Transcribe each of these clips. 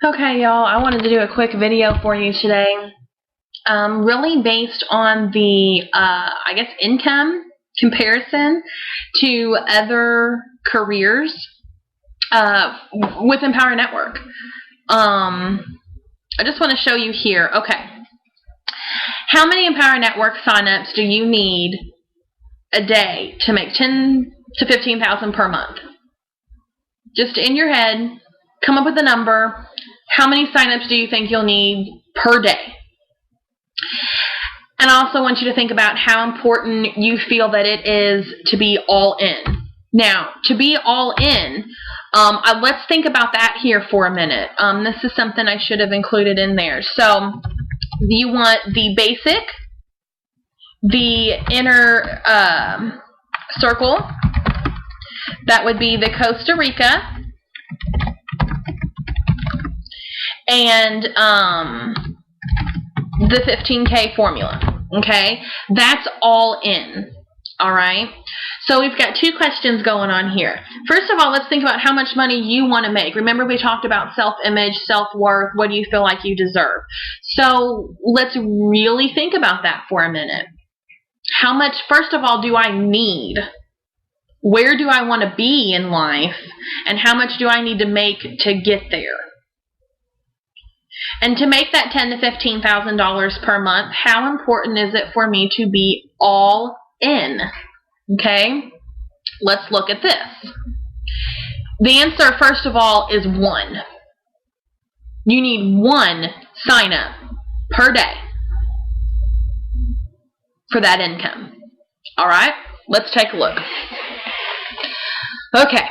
Okay, y'all, I wanted to do a quick video for you today. Really based on the, I guess, income comparison to other careers with Empower Network. I just want to show you here. Okay. How many Empower Network signups do you need a day to make $10,000 to $15,000 per month? Just in your head, come up with a number. How many signups do you think you'll need per day? And I also want you to think about how important you feel that it is to be all in. Now, to be all in, let's think about that here for a minute. This is something I should have included in there. So, you want the basic, the inner circle. That would be the Costa Rica. And the 15K formula, okay? That's all in, all right? So we've got two questions going on here. First of all, let's think about how much money you want to make. Remember, we talked about self-image, self-worth, what do you feel like you deserve? So let's really think about that for a minute. How much, first of all, do I need? Where do I want to be in life? And how much do I need to make to get there? And to make that $10,000 to $15,000 per month, how important is it for me to be all in? Okay, let's look at this. The answer, first of all, is 1. You need 1 sign up per day for that income. All right, let's take a look. Okay,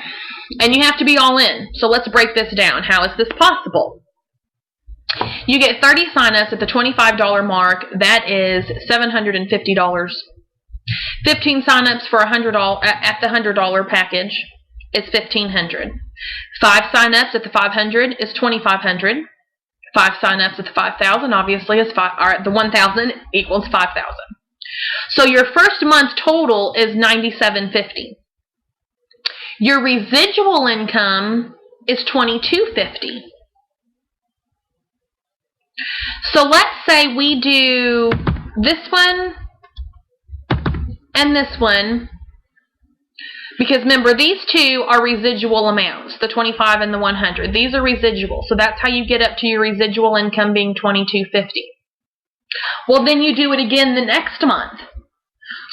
and you have to be all in. So let's break this down. How is this possible? You get 30 signups at the $25 mark. That is $750. 15 signups for $100 at the $100 package is $1,500. 5 signups at the $500 is $2,500. 5 signups at the $5,000 obviously is the $1,000 equals $5,000. So your first month total is $97.50. Your residual income is $22.50. So let's say we do this one and this one, because remember, these two are residual amounts, the 25 and the 100. These are residual, so that's how you get up to your residual income being $22.50. Well, then you do it again the next month.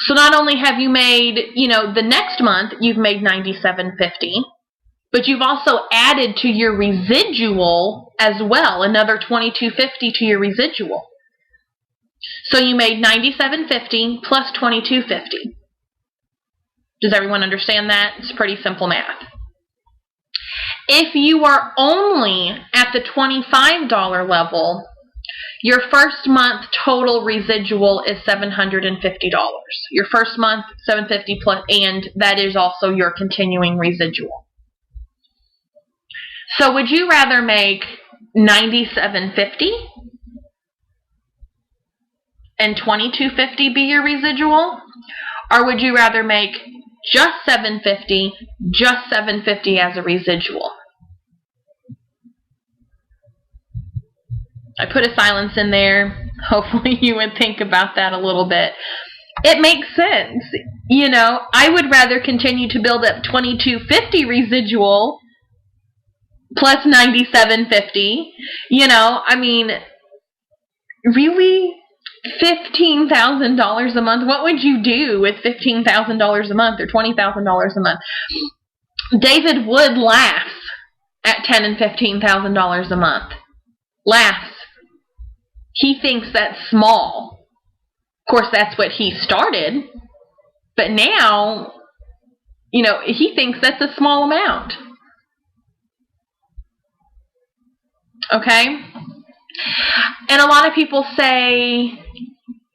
So not only have you made, the next month you've made $97.50, but you've also added to your residual as well, another $22.50 to your residual. So you made $97.50 plus $22.50. Does everyone understand that? It's pretty simple math. If you are only at the $25 level, your first month total residual is $750. Your first month, $750 plus, and that is also your continuing residual. So would you rather make $97.50 and $22.50 be your residual? Or would you rather make just $750 as a residual? I put a silence in there. Hopefully you would think about that a little bit. It makes sense. I would rather continue to build up $22.50 residual plus $97.50. Really? $15,000 a month? What would you do with $15,000 a month or $20,000 a month? David Wood laughs at $10,000 and $15,000 a month. Laughs. He thinks that's small. Of course, that's what he started. But now, he thinks that's a small amount. Okay? And a lot of people say,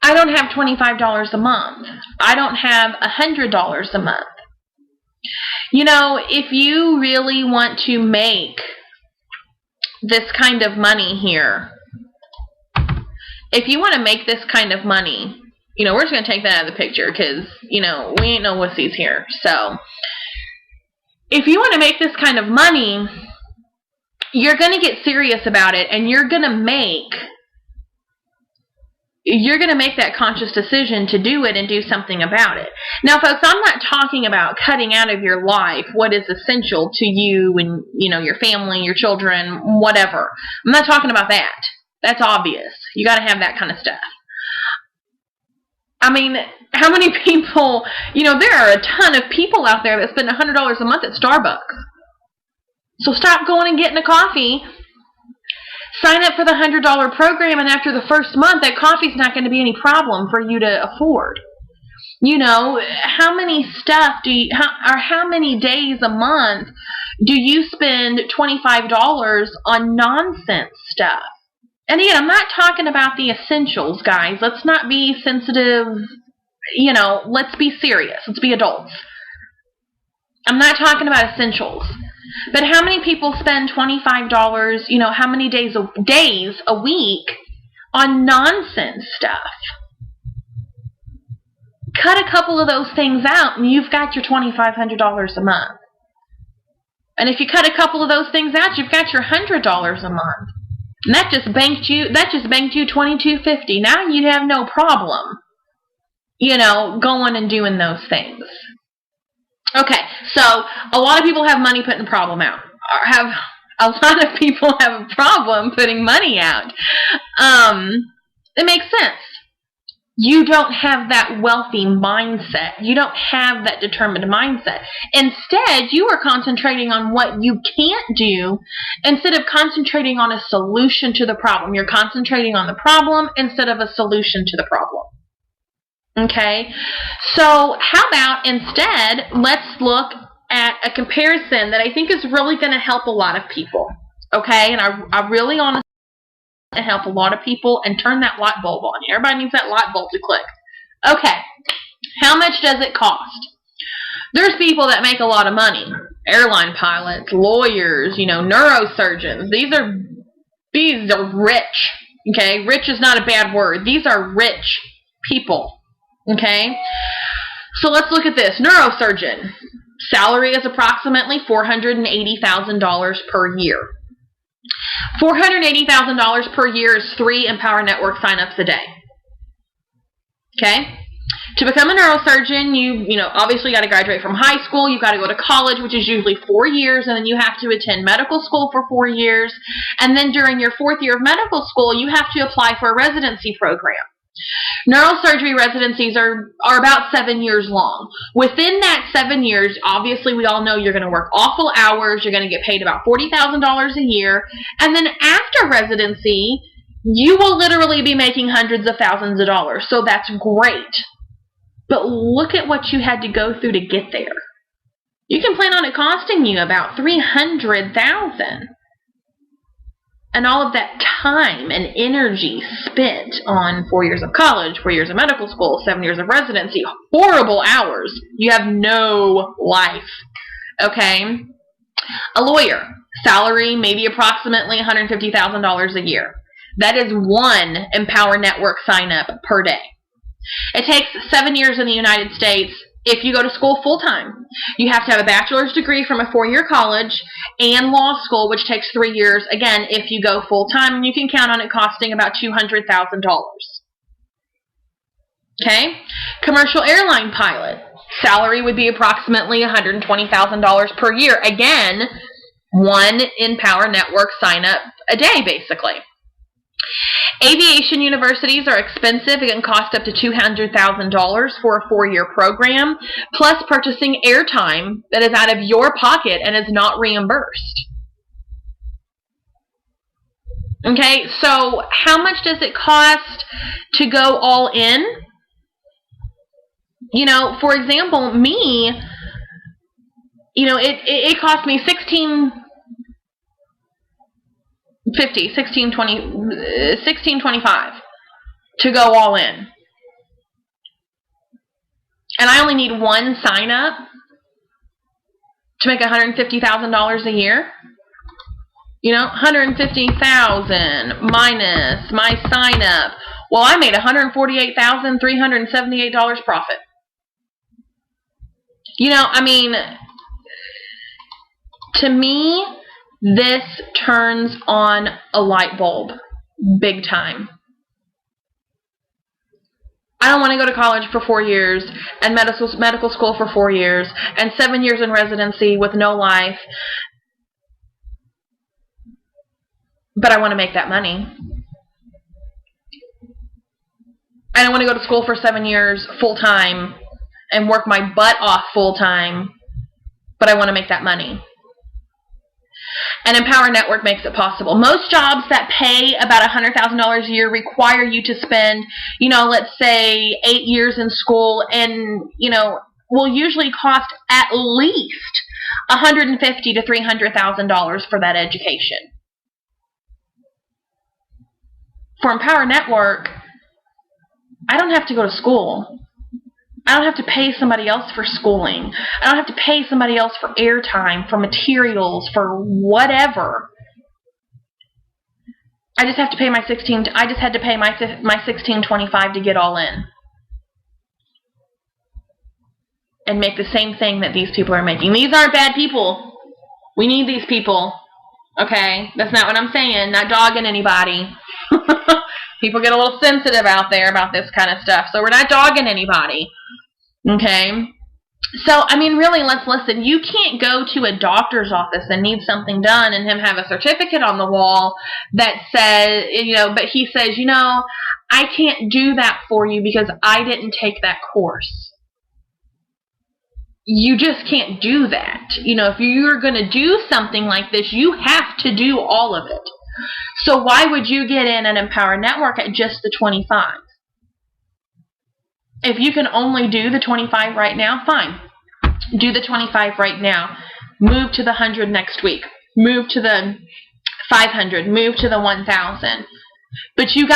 I don't have $25 a month. I don't have $100 a month. If you really want to make this kind of money here, if you want to make this kind of money, we're just going to take that out of the picture because, we ain't no wussies here. So, if you want to make this kind of money, you're going to get serious about it, and you're going to make that conscious decision to do it and do something about it. Now, folks, I'm not talking about cutting out of your life what is essential to you and, your family, your children, whatever. I'm not talking about that. That's obvious. You got to have that kind of stuff. I mean, how many people, there are a ton of people out there that spend $100 a month at Starbucks. So stop going and getting a coffee. Sign up for the $100 program, and after the first month, that coffee's not going to be any problem for you to afford. How many how many days a month do you spend $25 on nonsense stuff? And again, I'm not talking about the essentials, guys. Let's not be sensitive. Let's be serious. Let's be adults. I'm not talking about essentials. But how many people spend $25, how many days a week on nonsense stuff? Cut a couple of those things out and you've got your $2,500 a month. And if you cut a couple of those things out, you've got your $100 a month. And that just banked you $2,250. Now you have no problem, going and doing those things. Okay, so a lot of people have money putting a problem out. A lot of people have a problem putting money out. It makes sense. You don't have that wealthy mindset. You don't have that determined mindset. Instead, you are concentrating on what you can't do instead of concentrating on a solution to the problem. You're concentrating on the problem instead of a solution to the problem. Okay, so how about instead, let's look at a comparison that I think is really going to help a lot of people. Okay, and I really honestly want to help a lot of people and turn that light bulb on. Everybody needs that light bulb to click. Okay, how much does it cost? There's people that make a lot of money. Airline pilots, lawyers, neurosurgeons. These are rich. Okay, rich is not a bad word. These are rich people. Okay, so let's look at this. Neurosurgeon. Salary is approximately $480,000 per year. $480,000 per year is 3 Empower Network signups a day. Okay? To become a neurosurgeon, you obviously got to graduate from high school. You've got to go to college, which is usually 4 years, and then you have to attend medical school for 4 years. And then during your 4th year of medical school, you have to apply for a residency program. Neurosurgery residencies are about 7 years long. Within that 7 years, obviously we all know you're going to work awful hours. You're going to get paid about $40,000 a year. And then after residency, you will literally be making hundreds of thousands of dollars. So that's great. But look at what you had to go through to get there. You can plan on it costing you about $300,000. And all of that time and energy spent on 4 years of college, 4 years of medical school, 7 years of residency, horrible hours. You have no life. Okay? A lawyer, salary maybe approximately $150,000 a year. That is 1 Empower Network sign up per day. It takes 7 years in the United States. If you go to school full-time, you have to have a bachelor's degree from a 4-year college and law school, which takes 3 years, again, if you go full-time, and you can count on it costing about $200,000. Okay? Commercial airline pilot. Salary would be approximately $120,000 per year. Again, 1 Empower Network sign-up a day, basically. Aviation universities are expensive. It can cost up to $200,000 for a 4-year program, plus purchasing airtime that is out of your pocket and is not reimbursed. Okay, so how much does it cost to go all in? For example, me, it cost me $16.25 to go all in. And I only need 1 sign up to make $150,000 a year. $150,000 minus my sign up. Well, I made $148,378 profit. To me, This turns on a light bulb big time. I don't want to go to college for 4 years and medical school for 4 years and 7 years in residency with no life, but I want to make that money. I don't want to go to school for 7 years full-time and work my butt off full-time, but I want to make that money. And Empower Network makes it possible. Most jobs that pay about $100,000 a year require you to spend, let's say 8 years in school, and, will usually cost at least $150,000 to $300,000 for that education. For Empower Network, I don't have to go to school. I don't have to pay somebody else for schooling. I don't have to pay somebody else for airtime, for materials, for whatever. I just have to pay my $16.25 to get all in. And make the same thing that these people are making. These aren't bad people. We need these people. Okay? That's not what I'm saying. Not dogging anybody. People get a little sensitive out there about this kind of stuff. So we're not dogging anybody. Okay? So, really, let's listen. You can't go to a doctor's office and need something done and him have a certificate on the wall that says, but he says, I can't do that for you because I didn't take that course. You just can't do that. If you're going to do something like this, you have to do all of it. So why would you get in an Empower Network at just the 25? If you can only do the 25 right now, fine. Do the 25 right now. Move to the 100 next week. Move to the 500. Move to the 1,000. But you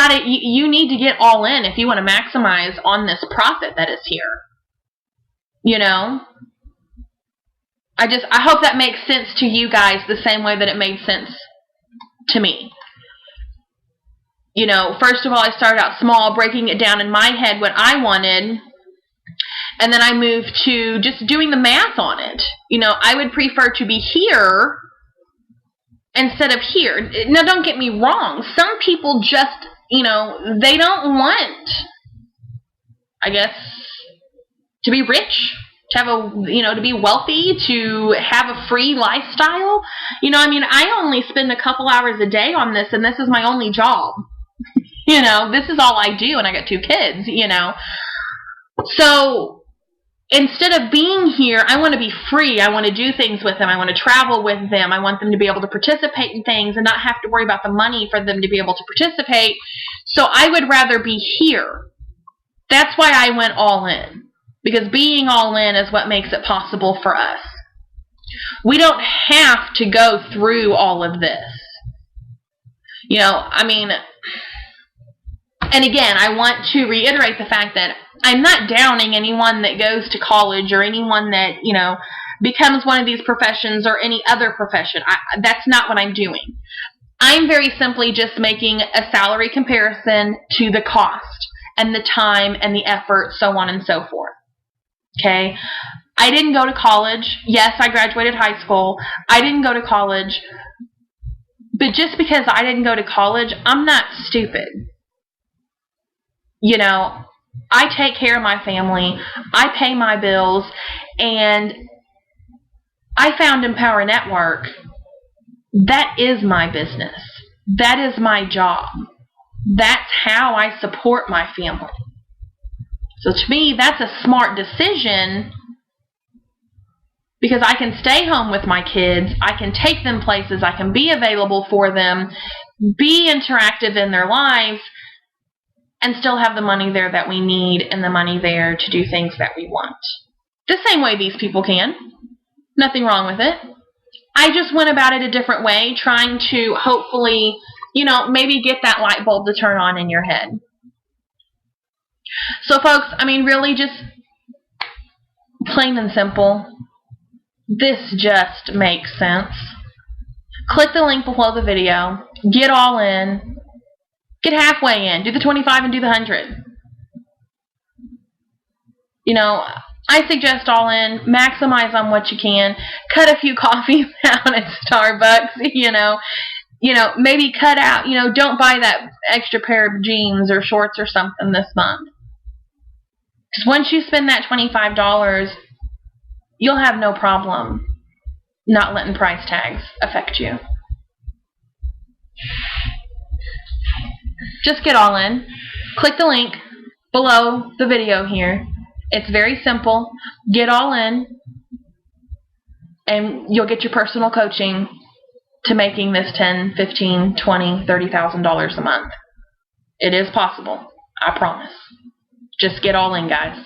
need to get all in if you want to maximize on this profit that is here. I hope that makes sense to you guys the same way that it made sense to me. First of all, I started out small, breaking it down in my head what I wanted, and then I moved to just doing the math on it. I would prefer to be here instead of here. Now, don't get me wrong. Some people just, they don't want, I guess, to be rich, to have to be wealthy, to have a free lifestyle. I only spend a couple hours a day on this, and this is my only job. This is all I do, and I got 2 kids, So, instead of being here, I want to be free. I want to do things with them. I want to travel with them. I want them to be able to participate in things and not have to worry about the money for them to be able to participate. So, I would rather be here. That's why I went all in. Because being all in is what makes it possible for us. We don't have to go through all of this. And again, I want to reiterate the fact that I'm not downing anyone that goes to college or anyone that, becomes one of these professions or any other profession. That's not what I'm doing. I'm very simply just making a salary comparison to the cost and the time and the effort, so on and so forth. Okay? I didn't go to college. Yes, I graduated high school. I didn't go to college. But just because I didn't go to college, I'm not stupid. I take care of my family. I pay my bills. And I found Empower Network. That is my business. That is my job. That's how I support my family. So to me, that's a smart decision because I can stay home with my kids. I can take them places. I can be available for them, be interactive in their lives, and still have the money there that we need and the money there to do things that we want. The same way these people can. Nothing wrong with it. I just went about it a different way, trying to hopefully, maybe get that light bulb to turn on in your head. So folks, really just plain and simple, this just makes sense. Click the link below the video, get all in, get halfway in, do the 25 and do the 100. I suggest all in. Maximize on what you can. Cut a few coffees out at Starbucks, maybe cut out, don't buy that extra pair of jeans or shorts or something this month. Because once you spend that $25, you'll have no problem not letting price tags affect you. Just get all in. Click the link below the video here. It's very simple. Get all in, and you'll get your personal coaching to making this $10,000, $15,000, $20,000, $30,000 a month. It is possible. I promise. Just get all in, guys.